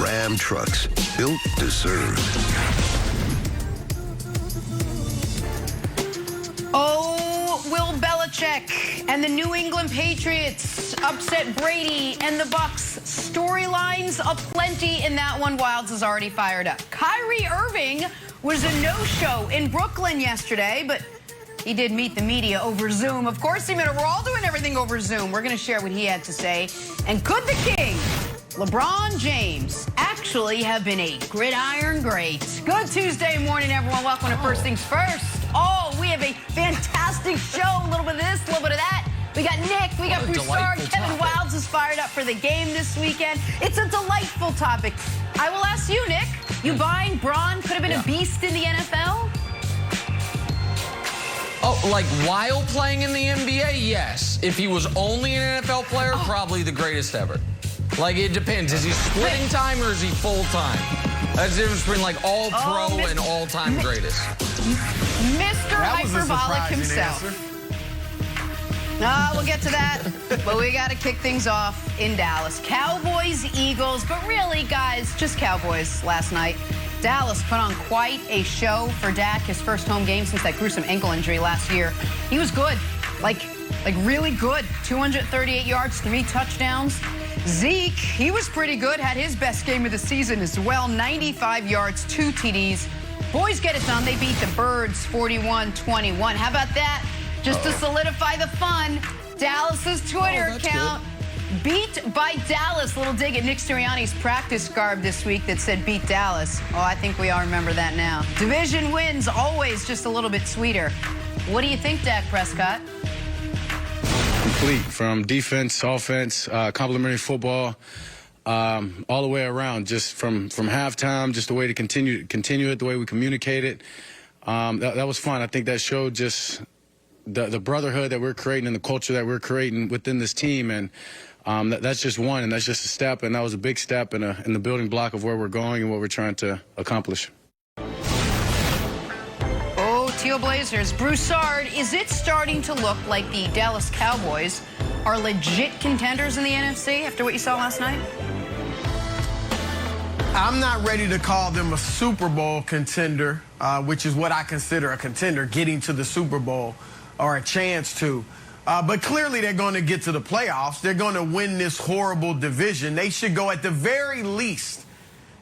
Ram trucks, built to serve. Oh, will Belichick and the New England Patriots upset Brady and the Bucs? Storylines aplenty in that one. Wilds is already fired up. Kyrie Irving was a no-show in Brooklyn yesterday, but he did meet the media over Zoom. Of course, we're all doing everything over Zoom. We're going to share what he had to say. And could the king, LeBron James, actually have been a gridiron great? Good Tuesday morning, everyone. Welcome to First Things First. Oh, we have a fantastic show. A little bit of this, a little bit of that. We got Nick, we got Broussard. Kevin Wilds is fired up for the game this weekend. It's a delightful topic. I will ask you, Nick, you buying Braun could have been a beast in the NFL? Oh, like while playing in the NBA, yes. If he was only an NFL player, probably the greatest ever. Like, it depends. Is he splitting time or is he full time? That's the difference between like all pro and all-time greatest. Mr. Hyperbolic himself. We'll get to that, but we got to kick things off in Dallas. Cowboys, Eagles, but really, guys, just Cowboys last night. Dallas put on quite a show for Dak, his first home game since that gruesome ankle injury last year. He was good, like really good. 238 yards, 3 touchdowns. Zeke, he was pretty good, had his best game of the season as well. 95 yards, 2 TDs. Boys get it done. They beat the Birds 41-21. How about that? Just to solidify the fun, Dallas's Twitter account, beat by Dallas. Little dig at Nick Sirianni's practice garb this week that said beat Dallas. Oh, I think we all remember that now. Division wins, always just a little bit sweeter. What do you think, Dak Prescott? Complete, from defense, offense, complimentary football, all the way around. Just from halftime, just the way to continue it, the way we communicate it. That was fun. I think that showed just the brotherhood that we're creating and the culture that we're creating within this team. And that's just one, and that's just a step, and that was a big step in the building block of where we're going and what we're trying to accomplish. Oh, Teal Blazers. Broussard, is it starting to look like the Dallas Cowboys are legit contenders in the NFC after what you saw last night? I'm not ready to call them a Super Bowl contender, which is what I consider a contender, getting to the Super Bowl or a chance to. But clearly they're going to get to the playoffs. They're going to win this horrible division. They should go, at the very least,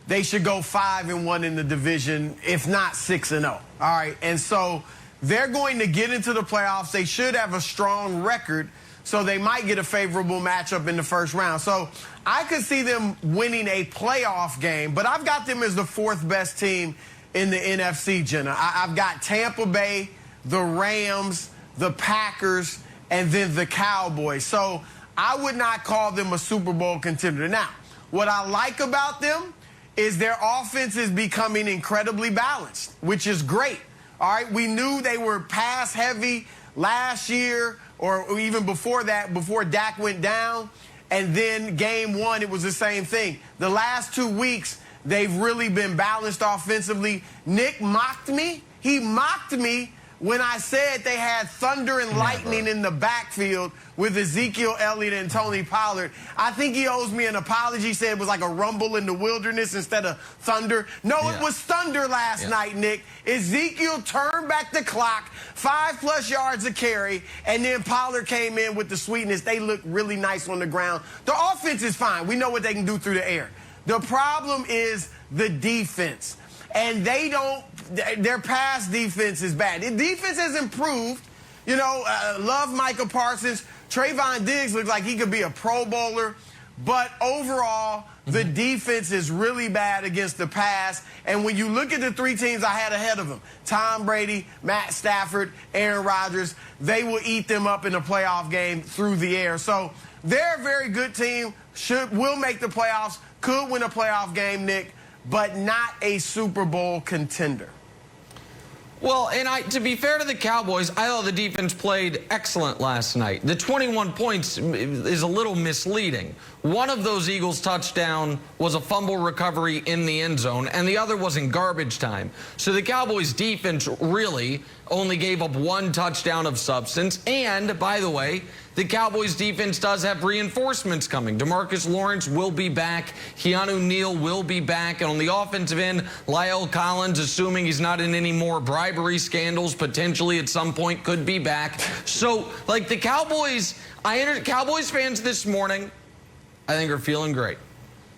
they should go 5-1 in the division, if not 6-0. All right, and so they're going to get into the playoffs. They should have a strong record, so they might get a favorable matchup in the first round. So I could see them winning a playoff game, but I've got them as the 4th best team in the NFC, Jenna. I've got Tampa Bay, the Rams, the Packers, and then the Cowboys. So I would not call them a Super Bowl contender. Now, what I like about them is their offense is becoming incredibly balanced, which is great. All right, we knew they were pass heavy last year or even before that, before Dak went down. And then game 1, it was the same thing. The last 2 weeks, they've really been balanced offensively. Nick mocked me. He mocked me when I said they had thunder and lightning in the backfield with Ezekiel Elliott and Tony Pollard. I think he owes me an apology. He said it was like a rumble in the wilderness instead of thunder. No, it was thunder last night, Nick. Ezekiel turned back the clock, 5+ yards a carry, and then Pollard came in with the sweetness. They look really nice on the ground. The offense is fine. We know what they can do through the air. The problem is the defense. And their pass defense is bad. The defense has improved. You know, love Micah Parsons. Trayvon Diggs looks like he could be a Pro Bowler. But overall, the defense is really bad against the pass. And when you look at the 3 teams I had ahead of them, Tom Brady, Matt Stafford, Aaron Rodgers, they will eat them up in a playoff game through the air. So they're a very good team, will make the playoffs, could win a playoff game, Nick, but not a Super Bowl contender. Well, and to be fair to the Cowboys, I thought the defense played excellent last night. The 21 points is a little misleading. One of those Eagles' touchdown was a fumble recovery in the end zone, and the other was in garbage time. So the Cowboys' defense really only gave up 1 touchdown of substance. And, by the way, the Cowboys defense does have reinforcements coming. DeMarcus Lawrence will be back. Keanu Neal will be back. And on the offensive end, La'el Collins, assuming he's not in any more bribery scandals, potentially at some point could be back. So, like, the Cowboys, Cowboys fans this morning, I think are feeling great.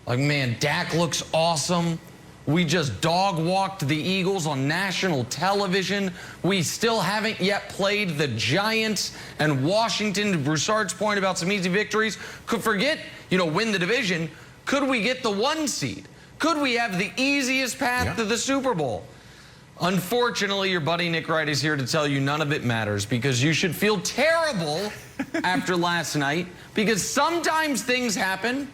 Like, man, Dak looks awesome. We just dog-walked the Eagles on national television. We still haven't yet played the Giants and Washington. To Broussard's point about some easy victories, could forget, win the division. Could we get the 1 seed? Could we have the easiest path to the Super Bowl? Unfortunately, your buddy Nick Wright is here to tell you none of it matters, because you should feel terrible after last night, because sometimes things happen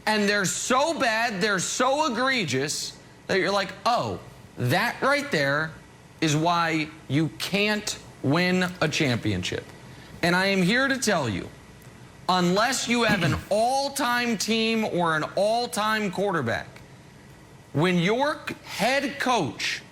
and they're so bad, they're so egregious that you're like, oh, that right there is why you can't win a championship. And I am here to tell you, unless you have an all-time team or an all-time quarterback, when your head coach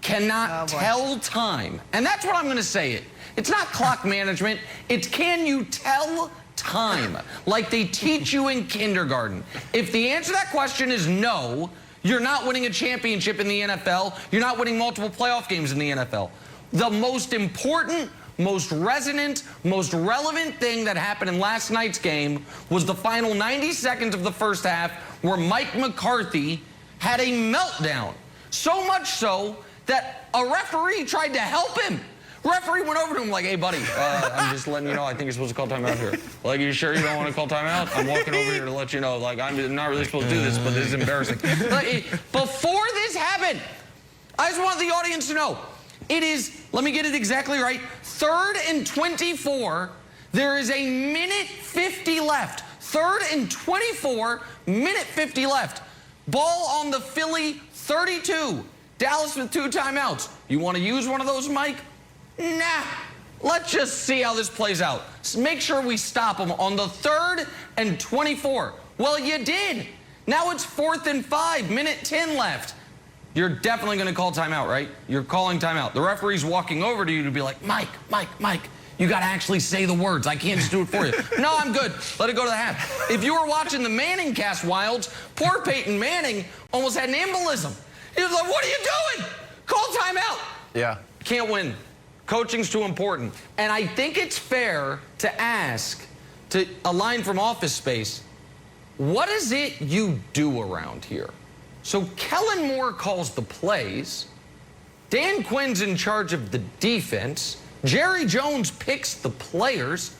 cannot tell time, and that's what I'm going to say it. It's not clock management. It's can you tell time, like they teach you in kindergarten. If the answer to that question is no, you're not winning a championship in the NFL. You're not winning multiple playoff games in the NFL. The most important, most resonant, most relevant thing that happened in last night's game was the final 90 seconds of the first half, where Mike McCarthy had a meltdown. So much so that a referee tried to help him. Referee went over to him like, hey, buddy, I'm just letting you know, I think you're supposed to call timeout here. Like, you sure you don't want to call timeout? I'm walking over here to let you know, like, I'm not really supposed to do this, but this is embarrassing. Like, before this happened, I just want the audience to know, it is, let me get it exactly right, 3rd and 24. There is a minute 50 left. 3rd and 24, minute 50 left. Ball on the Philly 32. Dallas with 2 timeouts. You want to use one of those, Mike? Nah, let's just see how this plays out. Make sure we stop them on the 3rd and 24. Well, you did. Now it's 4th and 5, minute 10 left. You're definitely going to call timeout, right? You're calling timeout. The referee's walking over to you to be like, Mike, you got to actually say the words. I can't just do it for you. No, I'm good. Let it go to the half. If you were watching the Manning cast Wilds, poor Peyton Manning almost had an embolism. He was like, what are you doing? Call timeout. Yeah. Can't win. Coaching's too important. And I think it's fair to ask, to a line from Office Space, what is it you do around here? So Kellen Moore calls the plays. Dan Quinn's in charge of the defense. Jerry Jones picks the players.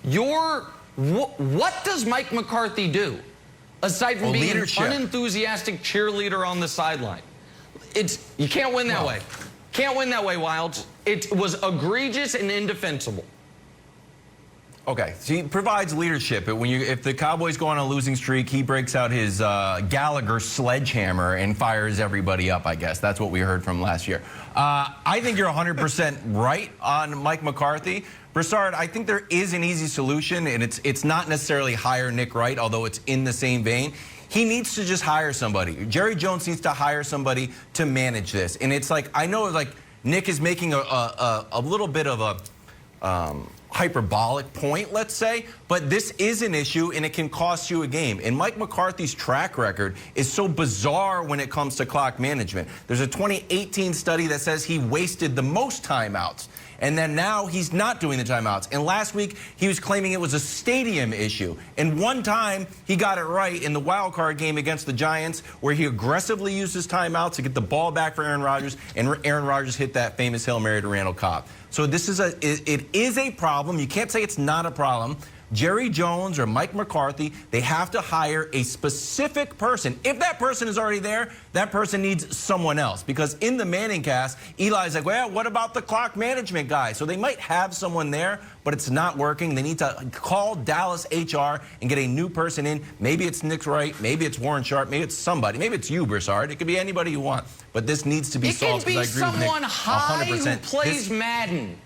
What does Mike McCarthy do, aside from being leadership, an unenthusiastic cheerleader on the sideline? You can't win that way. Can't win that way, Wilds. It was egregious and indefensible. Okay, so he provides leadership. If the Cowboys go on a losing streak, he breaks out his Gallagher sledgehammer and fires everybody up, I guess. That's what we heard from last year. I think you're 100% right on Mike McCarthy. Broussard, I think there is an easy solution, and it's not necessarily hire Nick Wright, although it's in the same vein. He needs to just hire somebody. Jerry Jones needs to hire somebody to manage this. And it's like, I know like Nick is making a little bit of a hyperbolic point, let's say, but this is an issue and it can cost you a game. And Mike McCarthy's track record is so bizarre when it comes to clock management. There's a 2018 study that says he wasted the most timeouts. And then now he's not doing the timeouts. And last week, he was claiming it was a stadium issue. And one time, he got it right in the wild card game against the Giants, where he aggressively used his timeouts to get the ball back for Aaron Rodgers, and Aaron Rodgers hit that famous Hail Mary to Randall Cobb. So this is it is a problem. You can't say it's not a problem. Jerry Jones or Mike McCarthy, they have to hire a specific person. If that person is already there, that person needs someone else. Because in the Manning cast, Eli's like, well, what about the clock management guy? So they might have someone there, but it's not working. They need to call Dallas HR and get a new person in. Maybe it's Nick Wright, maybe it's Warren Sharp, maybe it's somebody. Maybe it's you, Broussard. It could be anybody you want. But this needs to be solved. It can be someone high who plays Madden.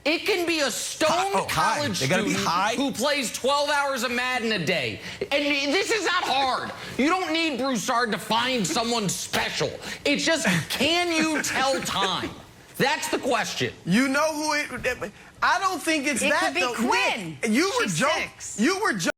It can be a stoned college student who plays 12 hours of Madden a day. And this is not hard. You don't need Broussard to find someone special. It's just, can you tell time? That's the question. You know who it... I don't think it's It that. could be though. Quinn. Nick, you were She's joking. 6. You were joking.